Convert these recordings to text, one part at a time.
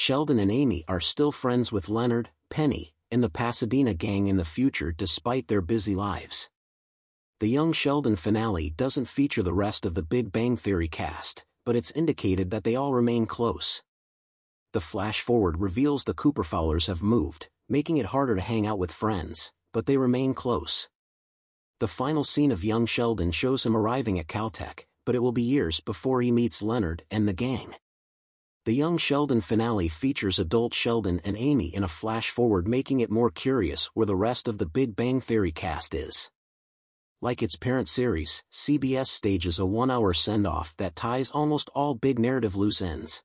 Sheldon and Amy are still friends with Leonard, Penny, and the Pasadena gang in the future despite their busy lives. The young Sheldon finale doesn't feature the rest of the Big Bang Theory cast, but it's indicated that they all remain close. The flash-forward reveals the Cooper Fowlers have moved, making it harder to hang out with friends, but they remain close. The final scene of young Sheldon shows him arriving at Caltech, but it will be years before he meets Leonard and the gang. The young Sheldon finale features adult Sheldon and Amy in a flash-forward, making it more curious where the rest of the Big Bang Theory cast is. Like its parent series, CBS stages a one-hour send-off that ties almost all big narrative loose ends.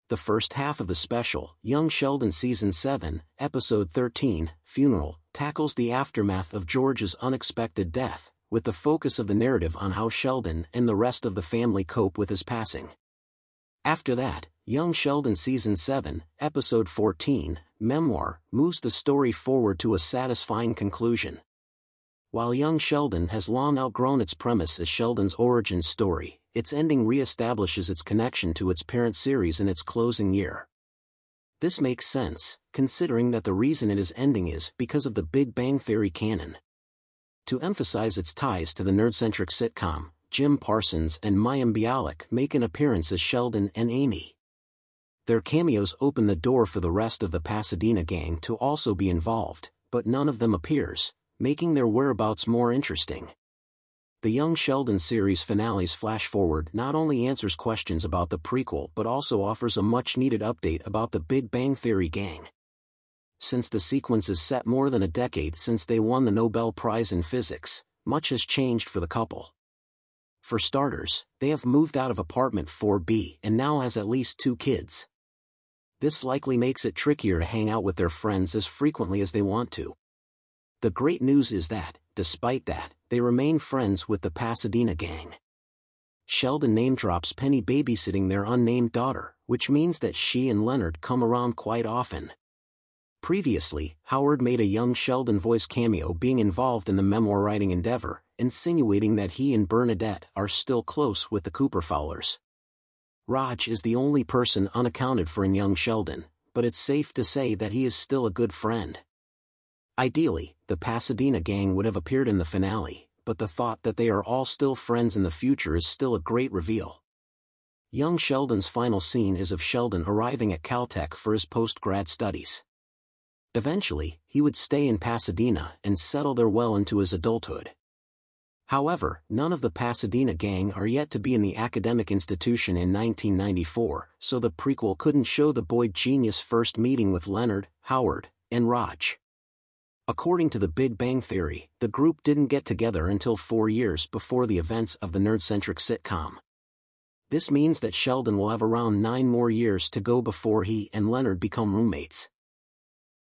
The first half of the special, Young Sheldon Season 7, Episode 13, Funeral, tackles the aftermath of George's unexpected death, with the focus of the narrative on how Sheldon and the rest of the family cope with his passing. After that, Young Sheldon Season 7, Episode 14, Memoir, moves the story forward to a satisfying conclusion. While Young Sheldon has long outgrown its premise as Sheldon's origin story, its ending re-establishes its connection to its parent series in its closing year. This makes sense, considering that the reason it is ending is because of the Big Bang Theory canon. To emphasize its ties to the nerd-centric sitcom, Jim Parsons and Mayim Bialik make an appearance as Sheldon and Amy. Their cameos open the door for the rest of the Pasadena gang to also be involved, but none of them appears, making their whereabouts more interesting. The Young Sheldon series finale's flash-forward not only answers questions about the prequel but also offers a much-needed update about the Big Bang Theory gang. Since the sequence is set more than a decade since they won the Nobel Prize in Physics, much has changed for the couple. For starters, they have moved out of apartment 4B and now has at least 2 kids. This likely makes it trickier to hang out with their friends as frequently as they want to. The great news is that, despite that, they remain friends with the Pasadena gang. Sheldon name-drops Penny babysitting their unnamed daughter, which means that she and Leonard come around quite often. Previously, Howard made a young Sheldon voice cameo being involved in the memoir writing endeavor, insinuating that he and Bernadette are still close with the Cooper Fowlers. Raj is the only person unaccounted for in Young Sheldon, but it's safe to say that he is still a good friend. Ideally, the Pasadena gang would have appeared in the finale, but the thought that they are all still friends in the future is still a great reveal. Young Sheldon's final scene is of Sheldon arriving at Caltech for his post-grad studies. Eventually, he would stay in Pasadena and settle there well into his adulthood. However, none of the Pasadena gang are yet to be in the academic institution in 1994, so the prequel couldn't show the boy genius first meeting with Leonard, Howard, and Raj. According to the Big Bang Theory, the group didn't get together until 4 years before the events of the nerd-centric sitcom. This means that Sheldon will have around 9 more years to go before he and Leonard become roommates.